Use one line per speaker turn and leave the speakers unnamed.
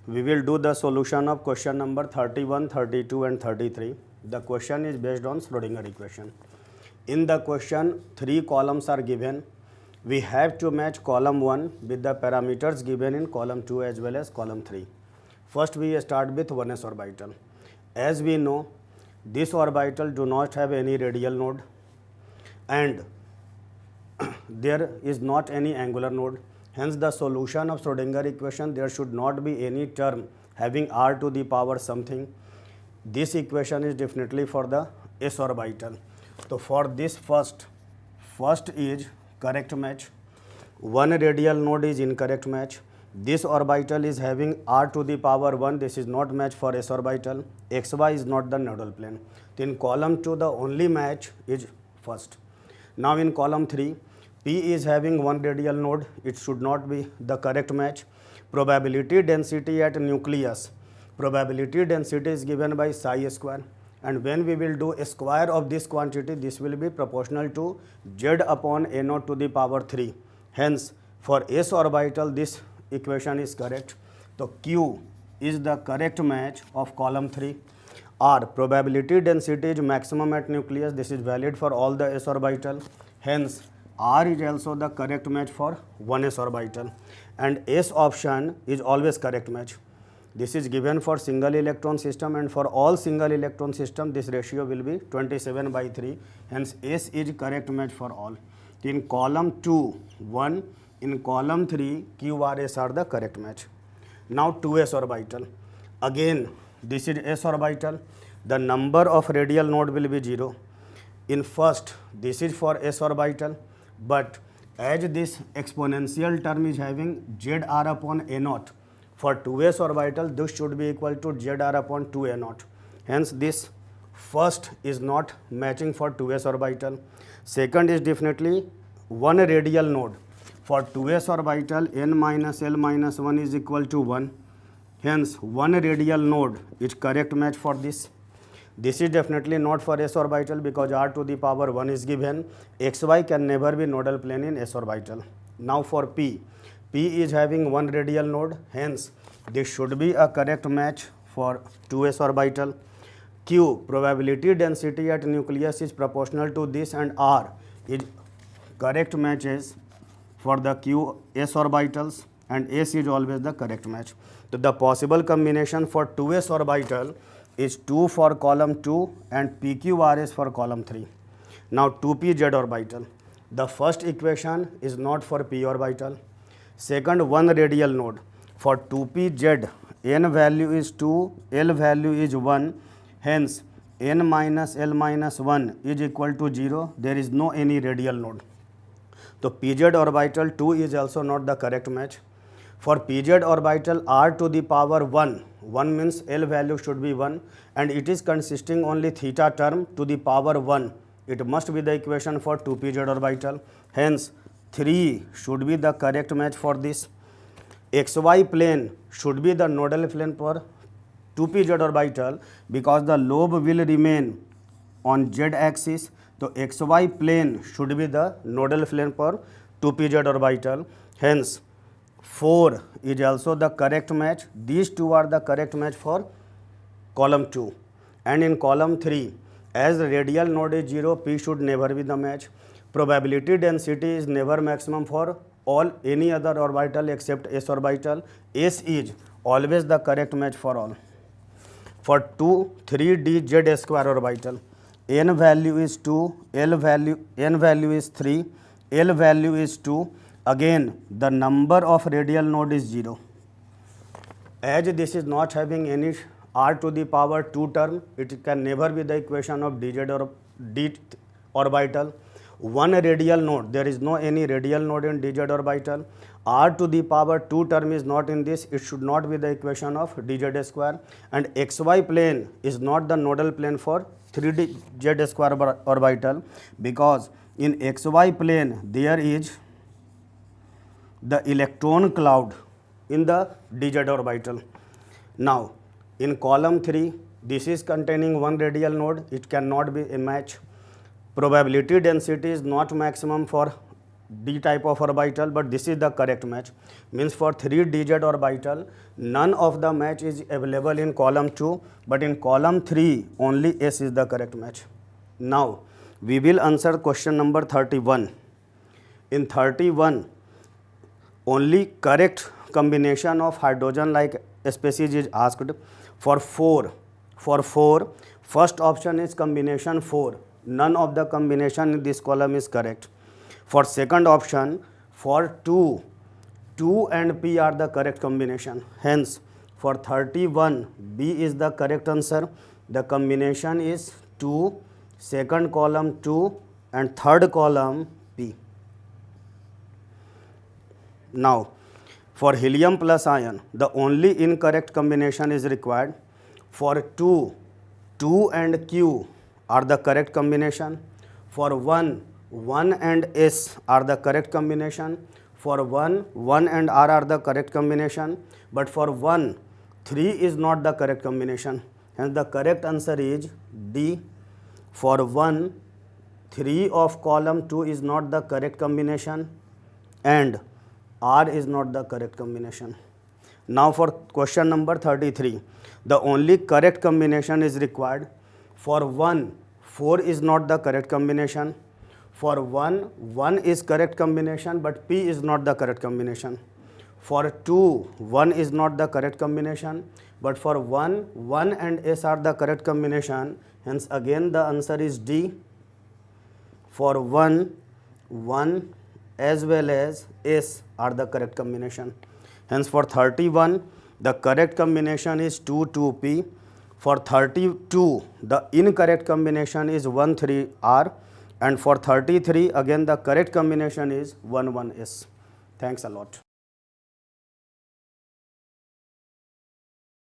We will do the solution of question number 31, 32 and 33. The question is based on Schrodinger equation. In the question, 3 columns are given. We have to match column 1 with the parameters given in column 2 as well as column 3. First we start with 1s orbital. As we know, this orbital do not have any radial node and there is not any angular node. Hence the solution of Schrodinger equation, there should not be any term having r to the power something. This equation is definitely for the s orbital. So for this first is correct match, one radial node is incorrect match. This orbital is having r to the power 1, this is not match for s orbital. xy is not the nodal plane. In column 2 the only match is first. Now in column 3, P is having one radial node, it should not be the correct match. Probability density at nucleus, probability density is given by psi square, and when we will do a square of this quantity, this will be proportional to z upon a naught to the power 3. Hence for s orbital this equation is correct. So Q is the correct match of column 3. R, probability density is maximum at nucleus, this is valid for all the s orbital. Hence R is also the correct match for 1s orbital, and S option is always correct match. This is given for single electron system, and for all single electron system this ratio will be 27/3. Hence S is correct match for all. In column 2, 1, in column 3, Q, R, S are the correct match. Now 2s orbital. Again this is s orbital. The number of radial node will be 0. In first, this is for s orbital, but as this exponential term is having zr upon a naught, for 2s orbital this should be equal to zr upon 2a naught. Hence this first is not matching for 2s orbital. Second is definitely one radial node. For 2s orbital, n minus l minus 1 is equal to 1. Hence one radial node is correct match for this. This is definitely not for s orbital because r to the power 1 is given. xy can never be nodal plane in s orbital. Now for P is having one radial node, hence this should be a correct match for 2s orbital. Q, probability density at nucleus is proportional to this, and R is correct matches for the Q s orbitals, and S is always the correct match. So the possible combination for 2s orbital is 2 for column 2 and PQRS for column 3. Now 2pz orbital. The first equation is not for p orbital. Second, one radial node. For 2pz, n value is 2, l value is 1. Hence n minus l minus 1 is equal to 0. There is no any radial node. So pz orbital 2 is also not the correct match. For pz orbital, r to the power 1 means l value should be 1, and it is consisting only theta term to the power 1. It must be the equation for 2pz orbital. Hence 3 should be the correct match for this. xy plane should be the nodal plane for 2pz orbital because the lobe will remain on z axis. So xy plane should be the nodal plane for 2pz orbital. Hence 4 is also the correct match. These two are the correct match for column 2. And in column 3, as radial node is 0, P should never be the match. Probability density is never maximum for all any other orbital except s orbital. S is always the correct match for all. For 2, 3d z square orbital, n value is 2, n value is 3, l value is 2. Again the number of radial node is 0. As this is not having any r to the power 2 term, it can never be the equation of dz or d orbital. One radial node, there is no any radial node in dz orbital. R to the power 2 term is not in this, it should not be the equation of dz square, and xy plane is not the nodal plane for 3d z square orbital because in xy plane there is the electron cloud in the dz orbital. Now in column 3, this is containing one radial node, it cannot be a match. Probability density is not maximum for D type of orbital, but this is the correct match. Means for 3-digit orbital, none of the match is available in column 2, but in column 3 only S is the correct match. Now we will answer question number 31. In 31, only correct combination of hydrogen like species is asked. For 4, first option is combination 4. None of the combination in this column is correct. For second option, for 2 and P are the correct combination. Hence, for 31, B is the correct answer. The combination is 2, second column 2 and third column P. Now, for helium plus ion, the only incorrect combination is required. For 2 and Q are the correct combination. For 1 and S are the correct combination. For 1 and R are the correct combination. But for 1, 3 is not the correct combination. Hence the correct answer is D. For 1, 3 of column 2 is not the correct combination and R is not the correct combination. Now for question number 33, the only correct combination is required. For 1, 4 is not the correct combination. For 1 is correct combination, but P is not the correct combination. For 2, 1 is not the correct combination, but for 1 and S are the correct combination. Hence again the answer is D. For 1 as well as S are the correct combination. Hence for 31, the correct combination is 2,2P. For 32, the incorrect combination is 1,3R. And for 33, again the correct combination is 1,1S. Thanks a lot.